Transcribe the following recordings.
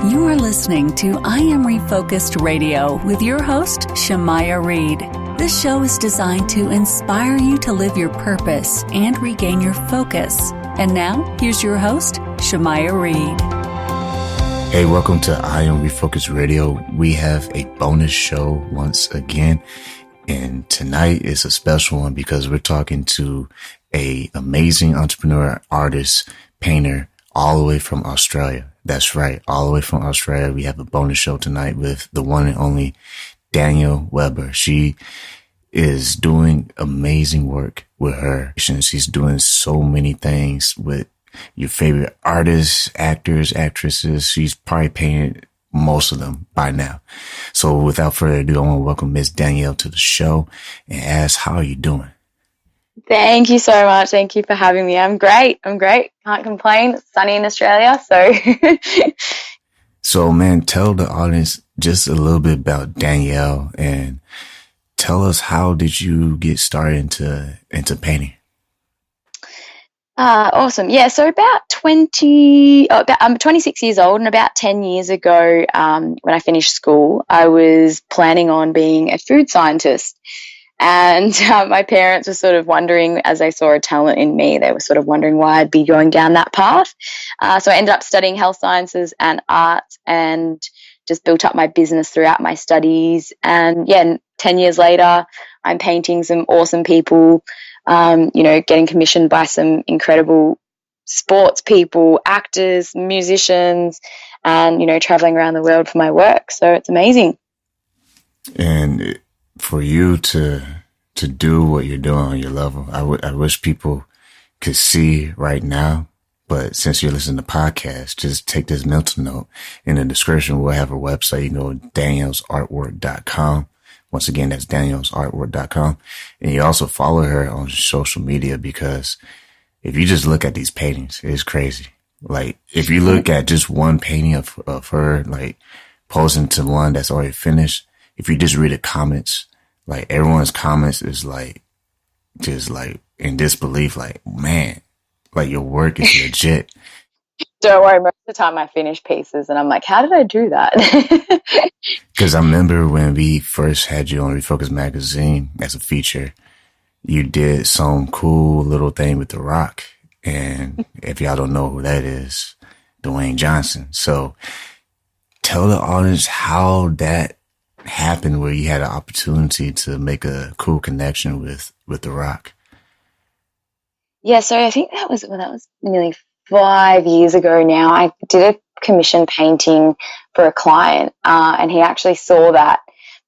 You are listening to I Am Refocused Radio with your host, Shamaya Reed. This show is designed to inspire you to live your purpose and regain your focus. And now, here's your host, Shamaya Reed. Hey, welcome to I Am Refocused Radio. We have a bonus show once again. And tonight is a special one because we're talking to an amazing entrepreneur, artist, painter, all the way from Australia. That's right. All the way from Australia. We have a bonus show tonight with the one and only Danielle Weber. She is doing amazing work with her. She's doing so many things with your favorite artists, actors, actresses. She's probably painted most of them by now. So without further ado, I want to welcome Miss Danielle to the show and ask, how are you doing? Thank you so much. Thank you for having me. I'm great. Can't complain. It's sunny in Australia, so. So, man, tell the audience just a little bit about Danielle and tell us, how did you get started into painting? Awesome. Yeah, so I'm 26 years old, and about 10 years ago, when I finished school, I was planning on being a food scientist. And my parents were sort of wondering, as they saw a talent in me, they were sort of wondering why I'd be going down that path. So I ended up studying health sciences and arts and just built up my business throughout my studies. And yeah, 10 years later, I'm painting some awesome people, getting commissioned by some incredible sports people, actors, musicians, and, traveling around the world for my work. So it's amazing. And for you to do what you're doing on your level, I wish people could see right now, but since you're listening to podcasts, just take this mental note. In the description, we'll have her website. You can go to danielsartwork.com. Once again, that's danielsartwork.com. And you also follow her on social media, because if you just look at these paintings, it's crazy. Like, if you look at just one painting of her, like posing to one that's already finished, if you just read the comments, like everyone's comments is like, just like in disbelief, like, man, like your work is legit. Don't worry, most of the time I finish pieces and I'm like, how did I do that? Because I remember when we first had you on Refocus Magazine as a feature, you did some cool little thing with The Rock. And if y'all don't know who that is, Dwayne Johnson. So tell the audience how that happened, where you had an opportunity to make a cool connection with The Rock. Yeah, so I think that was nearly 5 years ago now. I did a commission painting for a client, and he actually saw that,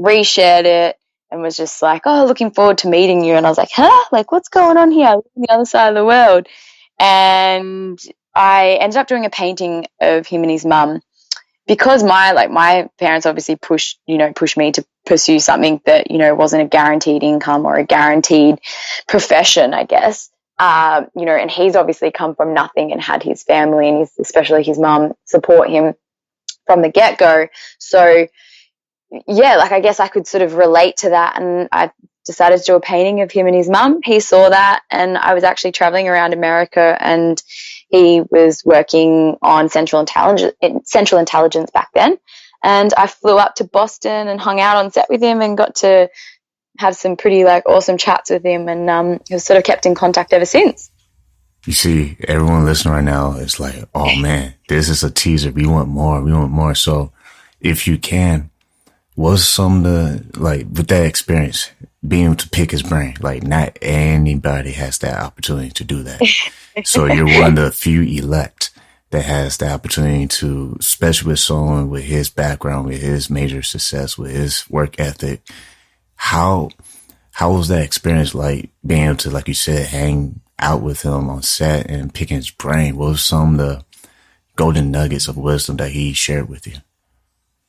reshared it, and was just like, oh, looking forward to meeting you. And I was like, huh? Like, what's going on here? I live on the other side of the world. And I ended up doing a painting of him and his mum, because my parents obviously pushed me to pursue something that, wasn't a guaranteed income or a guaranteed profession, I guess. And he's obviously come from nothing and had his family and especially his mum support him from the get-go. So yeah, like, I guess I could sort of relate to that, and I decided to do a painting of him and his mum. He saw that, and I was actually traveling around America, and he was working on Central Intelligence back then. And I flew up to Boston and hung out on set with him and got to have some pretty awesome chats with him, and have sort of kept in contact ever since. You see, everyone listening right now is like, oh man, this is a teaser. We want more. So if you can, what's some of the, with that experience, being able to pick his brain, not anybody has that opportunity to do that. So you're one of the few elect that has the opportunity to, especially with someone with his background, with his major success, with his work ethic. How was that experience like, being able to, like you said, hang out with him on set and picking his brain? What was some of the golden nuggets of wisdom that he shared with you?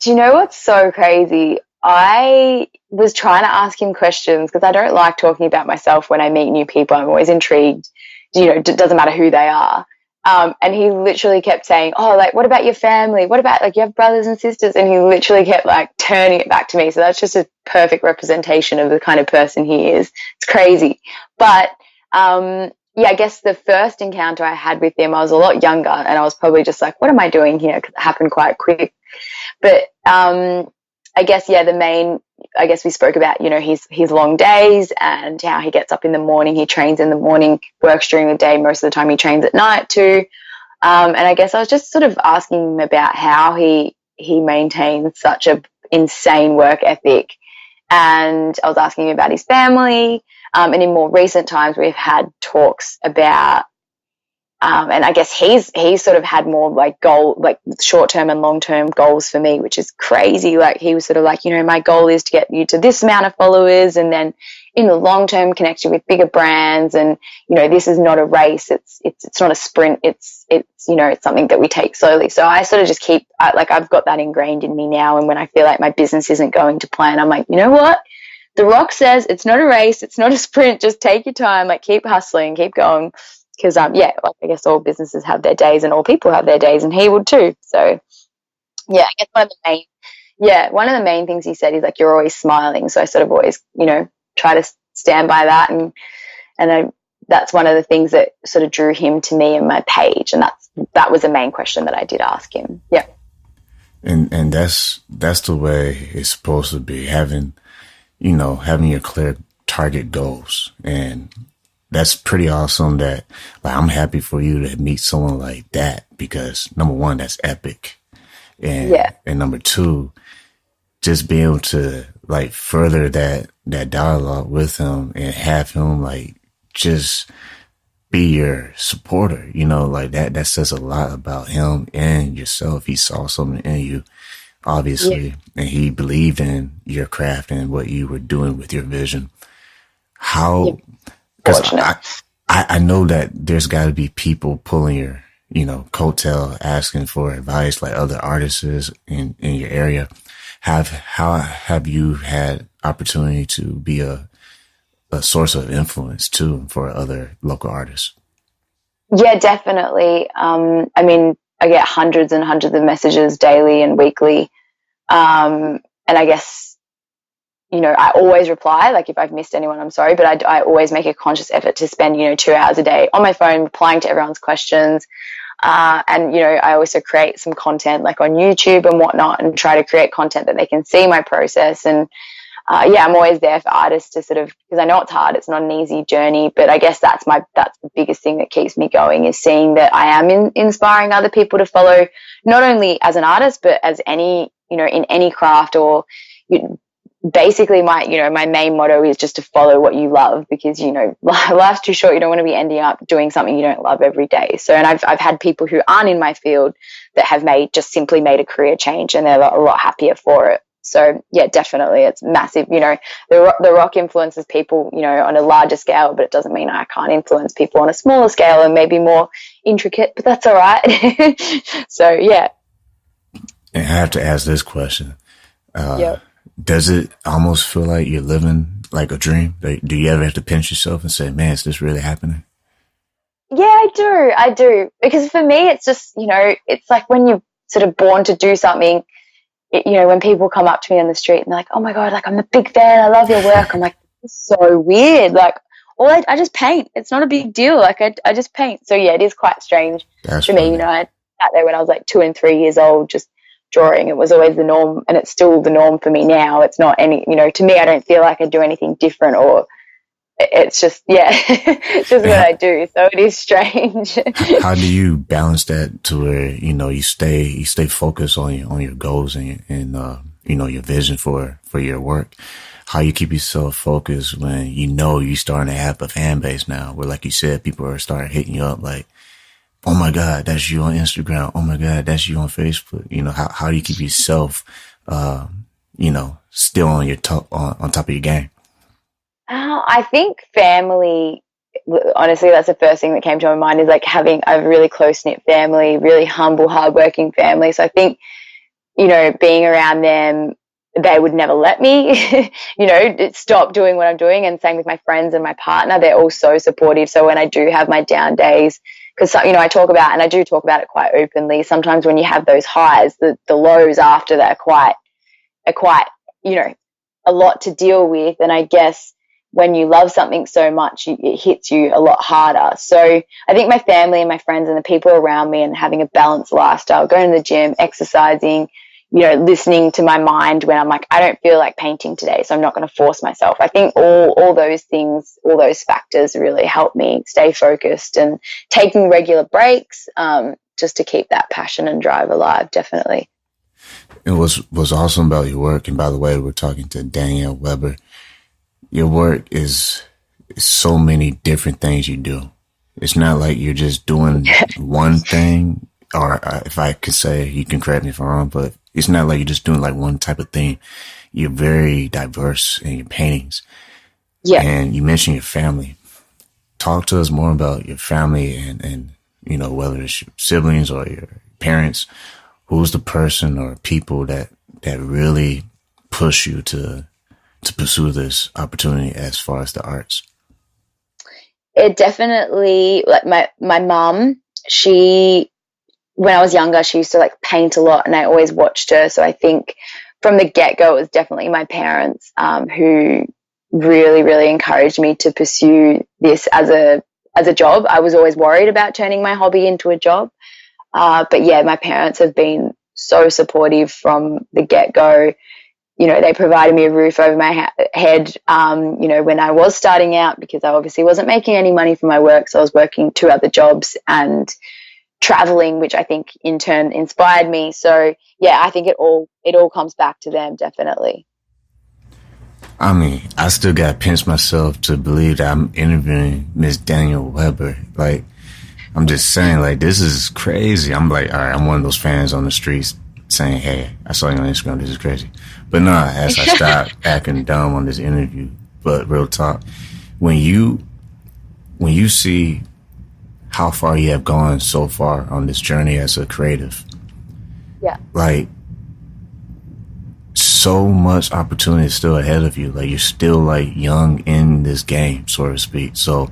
Do you know what's so crazy? I was trying to ask him questions because I don't like talking about myself when I meet new people. I'm always intrigued. It doesn't matter who they are. And he literally kept saying, oh, what about your family? What about, you have brothers and sisters? And he literally kept, turning it back to me. So that's just a perfect representation of the kind of person he is. It's crazy. But, I guess the first encounter I had with him, I was a lot younger, and I was probably just like, what am I doing here? Because it happened quite quick. But I guess, I guess we spoke about, his long days and how he gets up in the morning, he trains in the morning, works during the day. Most of the time he trains at night too. And I guess I was just sort of asking him about how he maintains such a insane work ethic. And I was asking him about his family. And in more recent times, we've had talks about, and I guess he's sort of had more like short-term and long-term goals for me, which is crazy. Like he was sort of like, my goal is to get you to this amount of followers, and then in the long-term connection with bigger brands. And, this is not a race. It's not a sprint. It's something that we take slowly. So I sort of just I've got that ingrained in me now. And when I feel like my business isn't going to plan, I'm like, you know what? The Rock says it's not a race. It's not a sprint. Just take your time. Like keep hustling, keep going. Because, I guess all businesses have their days and all people have their days, and he would too. So, yeah, I guess one of the main things he said is like, you're always smiling. So I sort of always, try to stand by that. And that's one of the things that sort of drew him to me and my page. And that was the main question that I did ask him. Yeah. And that's the way it's supposed to be, having your clear target goals. And that's pretty awesome that, like, I'm happy for you to meet someone like that, because number one, that's epic. And number two, just being able to like further that dialogue with him and have him like just be your supporter, like that says a lot about him and yourself. He saw something in you, obviously, and he believed in your craft and what you were doing with your vision. Because I know that there's got to be people pulling your, coattail, asking for advice, like other artists in your area. How have you had opportunity to be a source of influence too for other local artists? Yeah, definitely. I get hundreds and hundreds of messages daily and weekly. And I guess, I always reply. Like if I've missed anyone, I'm sorry, but I always make a conscious effort to spend, 2 hours a day on my phone replying to everyone's questions. And I also create some content like on YouTube and whatnot, and try to create content that they can see my process. And I'm always there for artists to sort of, because I know it's hard, it's not an easy journey, but I guess that's the biggest thing that keeps me going, is seeing that I am inspiring other people to follow, not only as an artist, but as any, in any craft. Or basically my main motto is just to follow what you love, because, life's too short. You don't want to be ending up doing something you don't love every day. So, and I've had people who aren't in my field that have simply made a career change, and they're a lot happier for it. So yeah, definitely it's massive. The Rock influences people, on a larger scale, but it doesn't mean I can't influence people on a smaller scale and maybe more intricate, but that's all right. So yeah. And I have to ask this question. Does it almost feel like you're living like a dream? Do you ever have to pinch yourself and say, man, is this really happening? Yeah, I do. Because for me, it's just, it's like when you're sort of born to do something, when people come up to me on the street and they're like, oh my God, like I'm a big fan, I love your work. I'm like, it's so weird. Like, I just paint. It's not a big deal. Like I just paint. So yeah, it is quite strange for me. I sat there when I was like 2 and 3 years old, just drawing. It was always the norm, and it's still the norm for me now. It's not any, to me, I don't feel like I do anything different, or it's just, it's just what I do. So it is strange. How do you balance that to where, you stay focused on your goals and your vision for your work? How you keep yourself focused when you're starting to have a fan base now, where, like you said, people are starting hitting you up like, oh my God, that's you on Instagram. Oh my God, that's you on Facebook. How do you keep yourself, still on your on top of your game? I think family, honestly, that's the first thing that came to my mind, is like having a really close-knit family, really humble, hardworking family. So I think, being around them, they would never let me, stop doing what I'm doing. And same with my friends and my partner. They're all so supportive. So when I do have my down days, because, I talk about, and I do talk about it quite openly, sometimes when you have those highs, the lows after that are quite, a lot to deal with. And I guess when you love something so much, it hits you a lot harder. So I think my family and my friends and the people around me, and having a balanced lifestyle, going to the gym, exercising, listening to my mind when I'm like, I don't feel like painting today, so I'm not going to force myself. I think all those things, all those factors really help me stay focused, and taking regular breaks, just to keep that passion and drive alive, definitely. And what's awesome about your work, and by the way, we're talking to Danielle Weber. Your work is so many different things you do. It's not like you're just doing one thing, or if I could say, you can correct me if I'm wrong, but it's not like you're just doing like one type of thing. You're very diverse in your paintings. Yeah. And you mentioned your family. Talk to us more about your family and whether it's your siblings or your parents. Who's the person or people that really push you to pursue this opportunity as far as the arts? It definitely, like my mum, when I was younger, she used to like paint a lot, and I always watched her. So I think from the get-go, it was definitely my parents who really, really encouraged me to pursue this as a job. I was always worried about turning my hobby into a job. But yeah, my parents have been so supportive from the get-go. They provided me a roof over my head, when I was starting out, because I obviously wasn't making any money for my work. So I was working 2 other jobs and traveling, which I think in turn inspired me. So yeah, I think it all comes back to them, definitely. I mean, I still got to pinch myself to believe that I'm interviewing Miss Danielle Weber. Like, I'm just saying, like, this is crazy. I'm like, all right, I'm one of those fans on the streets saying, hey, I saw you on Instagram, this is crazy. But no, as I stopped acting dumb on this interview, but real talk, when you see how far you have gone so far on this journey as a creative, yeah, like, so much opportunity is still ahead of you. Like, you're still like young in this game, so to speak. So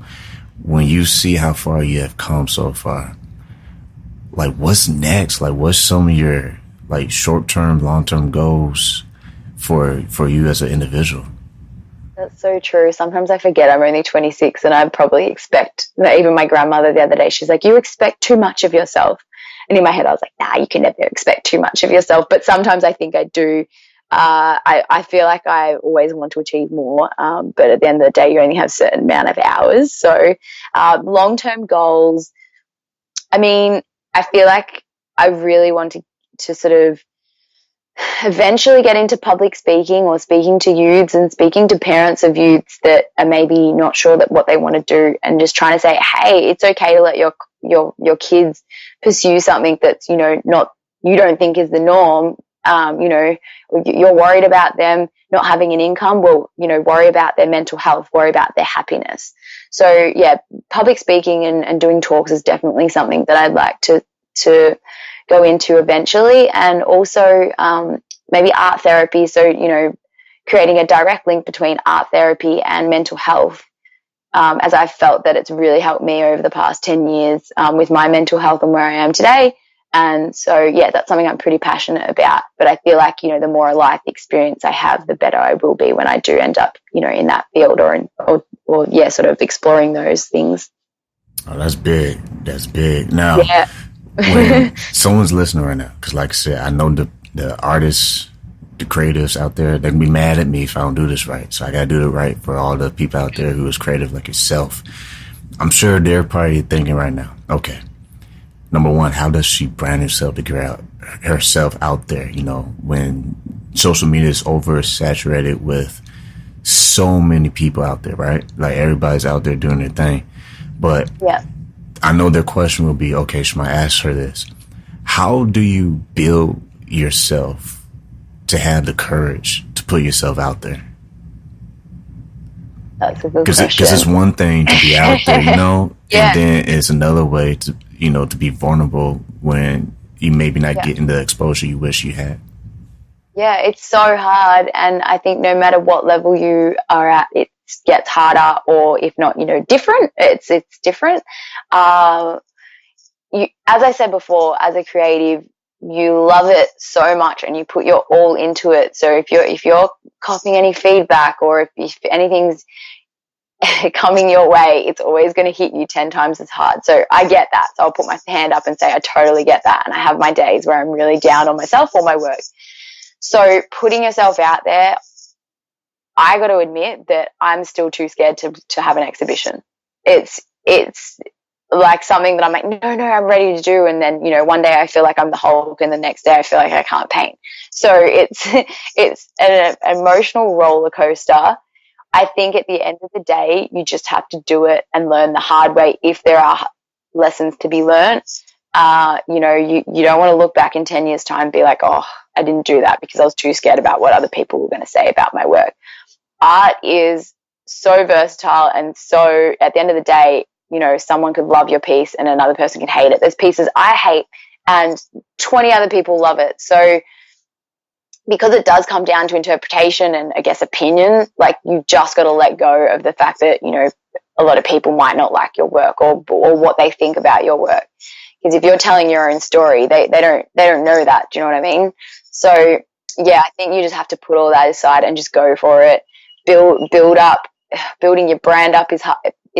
when you see how far you have come so far, like, what's next? Like, what's some of your like short-term, long-term goals for you as an individual? That's so true. Sometimes I forget I'm only 26, and I probably expect, even my grandmother the other day, she's like, you expect too much of yourself. And in my head, I was like, nah, you can never expect too much of yourself. But sometimes I think I do. I feel like I always want to achieve more. But at the end of the day, you only have a certain amount of hours. So long-term goals, I mean, I feel like I really want to sort of eventually get into public speaking, or speaking to youths and speaking to parents of youths that are maybe not sure that what they want to do, and just trying to say, hey, it's okay to let your kids pursue something that's, not, you don't think is the norm. You're worried about them not having an income. Well, worry about their mental health, worry about their happiness. So yeah, public speaking and doing talks is definitely something that I'd like to go into eventually. And also maybe art therapy. So, creating a direct link between art therapy and mental health, as I've felt that it's really helped me over the past 10 years with my mental health and where I am today. And so, yeah, that's something I'm pretty passionate about. But I feel like, the more life experience I have, the better I will be when I do end up, in that field or sort of exploring those things. Oh, that's big. That's big. Now, yeah. when someone's listening right now, because like I said, I know the artists, the creatives out there, they're going to be mad at me if I don't do this right. So I got to do it right for all the people out there who is creative like yourself. I'm sure they're probably thinking right now, okay, number one, how does she brand herself to get herself out there? When social media is oversaturated with so many people out there, right? Like, everybody's out there doing their thing. But yeah, I know their question will be, okay, Shemai, ask her this. How do you build yourself to have the courage to put yourself out there? That's a good question. Because it's one thing to be out there, yeah. and then it's another way to, to be vulnerable when you maybe not getting the exposure you wish you had. Yeah, it's so hard. And I think no matter what level you are at, it gets harder, or if not, different. It's different. As I said before, as a creative, you love it so much and you put your all into it. So if you're copying any feedback, or if anything's coming your way, it's always going to hit you 10 times as hard. So I get that. So I'll put my hand up and say, I totally get that. And I have my days where I'm really down on myself or my work. So putting yourself out there, I got to admit that I'm still too scared to have an exhibition. It's like something that I'm like, no, I'm ready to do. And then, one day I feel like I'm the Hulk and the next day I feel like I can't paint. So it's an emotional roller coaster. I think at the end of the day, you just have to do it and learn the hard way if there are lessons to be learned. You don't want to look back in 10 years' time and be like, oh, I didn't do that because I was too scared about what other people were going to say about my work. Art is so versatile, and so at the end of the day, someone could love your piece and another person could hate it. There's pieces I hate and 20 other people love it. So because it does come down to interpretation and, I guess, opinion, like, you've just got to let go of the fact that, a lot of people might not like your work or what they think about your work. Because if you're telling your own story, they don't know that. Do you know what I mean? So yeah, I think you just have to put all that aside and just go for it. Build up. Building your brand up is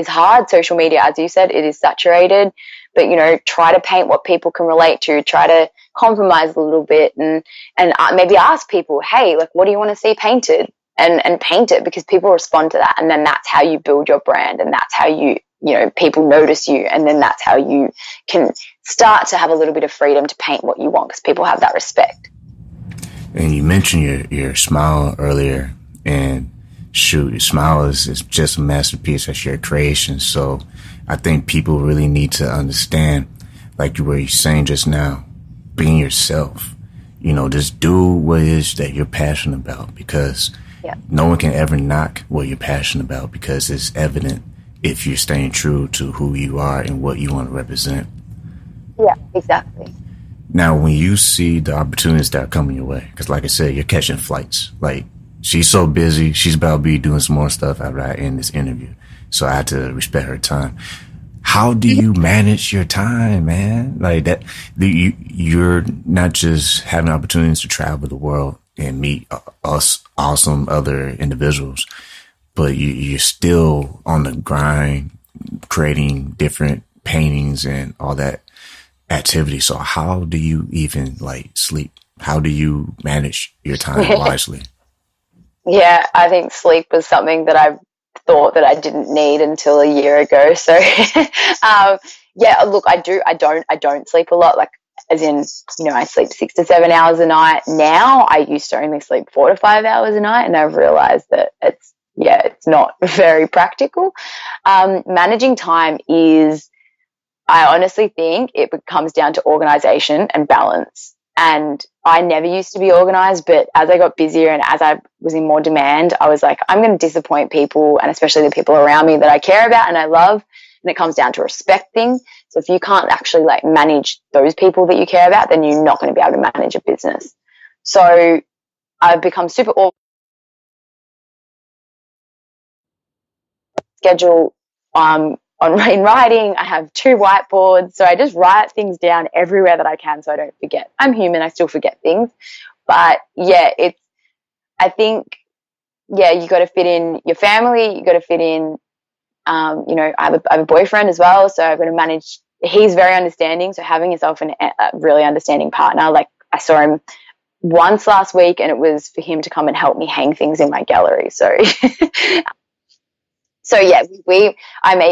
hard. Social media, as you said, it is saturated. But try to paint what people can relate to. Try to compromise a little bit and maybe ask people, hey, like, what do you want to see painted? And paint it, because people respond to that, and then that's how you build your brand, and that's how you people notice you, and then that's how you can start to have a little bit of freedom to paint what you want, because people have that respect. And you mentioned your smile earlier, and shoot, your smile is just a masterpiece. That's your creation. So I think people really need to understand, like you were saying just now, being yourself. Just do what it is that you're passionate about, because no one can ever knock what you're passionate about, because it's evident if you're staying true to who you are and what you want to represent. Yeah, exactly. Now, when you see the opportunities that are coming your way, because like I said, you're catching flights. Like, she's so busy. She's about to be doing some more stuff after I end this interview. So I had to respect her time. How do you manage your time, man? Like that, you're not just having opportunities to travel the world and meet us awesome other individuals, but you're still on the grind, creating different paintings and all that activity. So how do you even sleep? How do you manage your time wisely? Yeah, I think sleep was something that I thought that I didn't need until a year ago. So, yeah, look, I don't sleep a lot. Like, as in, I sleep 6 to 7 hours a night. Now I used to only sleep 4 to 5 hours a night, and I've realized that it's not very practical. Managing time is, I honestly think it comes down to organization and balance. And I never used to be organized, but as I got busier and as I was in more demand, I was like, I'm going to disappoint people, and especially the people around me that I care about and I love. And it comes down to respecting. So if you can't actually manage those people that you care about, then you're not going to be able to manage a business. So I've become super schedule in writing. I have 2 whiteboards, so I just write things down everywhere that I can so I don't forget. I'm human, I still forget things. But yeah, I think, you got to fit in your family, you got to fit in, I have a boyfriend as well, so I've got to manage. He's very understanding, so having yourself a really understanding partner. Like, I saw him once last week, and it was for him to come and help me hang things in my gallery. So So yeah,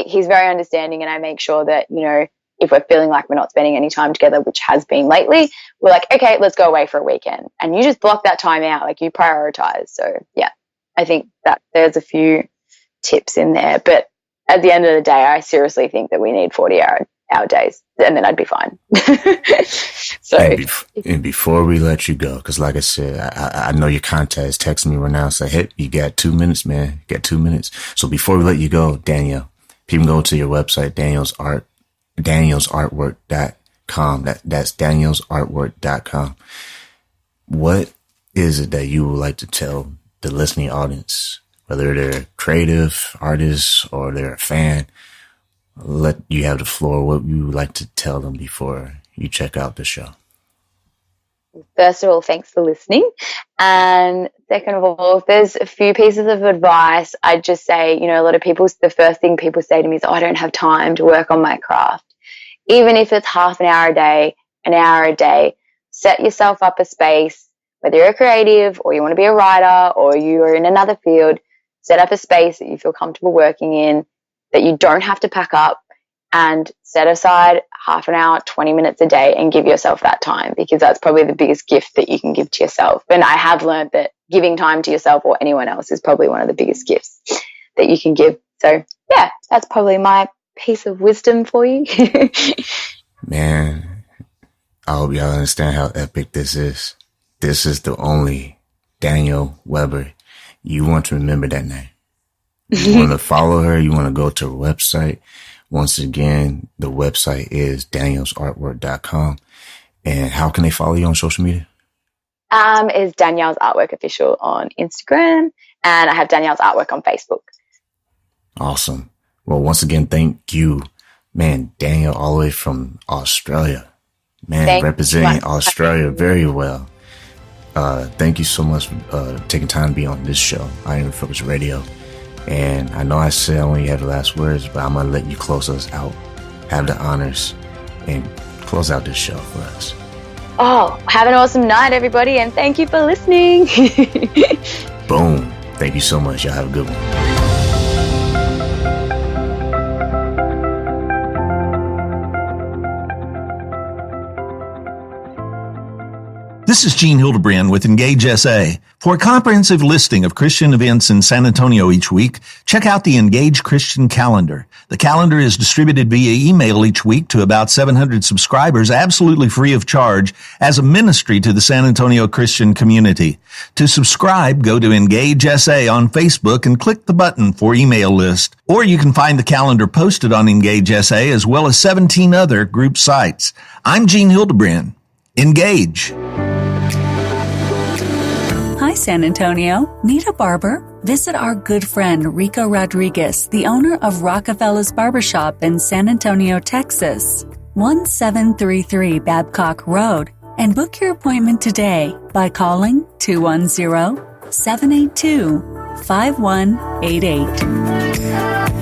he's very understanding, and I make sure that, if we're feeling like we're not spending any time together, which has been lately, we're like, okay, let's go away for a weekend. And you just block that time out, like, you prioritize. So yeah, I think that there's a few tips in there, but at the end of the day, I seriously think that we need 40-hour days, and then I'd be fine. So, and before we let you go, because like I said, I know your contact is texting me right now. Say, hey, you got 2 minutes, man. You got 2 minutes. So before we let you go, Danielle, people can go to your website, danielsartwork.com. That's danielsartwork.com. What is it that you would like to tell the listening audience, whether they're creative artists or they're a fan? Let you have the floor. What you would like to tell them before you check out the show? first of all, thanks for listening. And second of all, if there's a few pieces of advice, I'd just say, a lot of people, the first thing people say to me is, I don't have time to work on my craft. Even if it's half an hour a day, set yourself up a space, whether you're a creative or you want to be a writer or you're in another field, set up a space that you feel comfortable working in, that you don't have to pack up, and set aside half an hour, 20 minutes a day and give yourself that time, because that's probably the biggest gift that you can give to yourself. And I have learned that giving time to yourself or anyone else is probably one of the biggest gifts that you can give. So, yeah, that's probably my piece of wisdom for you. Man, I hope y'all understand how epic this is. This is the only Danielle Weber. You want to remember that name. You want to follow her. You want to go to her website. Once again, the website is danielsartwork.com. And how can they follow you on social media? Is Danielle's Artwork Official on Instagram, and I have Danielle's Artwork on Facebook. Awesome. Well, once again, thank you, man, Danielle, all the way from Australia. Man, representing Australia very well. Thank you so much for taking time to be on this show, I Am Refocused Radio. And I know I said I only had the last words, but I'm going to let you close us out. Have the honors and close out this show for us. Oh, have an awesome night, everybody, and thank you for listening. Boom. Thank you so much. Y'all have a good one. This is Gene Hildebrand with Engage SA. For a comprehensive listing of Christian events in San Antonio each week, check out the Engage Christian Calendar. The calendar is distributed via email each week to about 700 subscribers, absolutely free of charge, as a ministry to the San Antonio Christian community. To subscribe, go to Engage SA on Facebook and click the button for email list. Or you can find the calendar posted on Engage SA as well as 17 other group sites. I'm Gene Hildebrand. Engage. Hi, San Antonio. Need a barber? Visit our good friend Rico Rodriguez, the owner of Rockefeller's Barbershop in San Antonio, Texas, 1733 Babcock Road, and book your appointment today by calling 210-782-5188.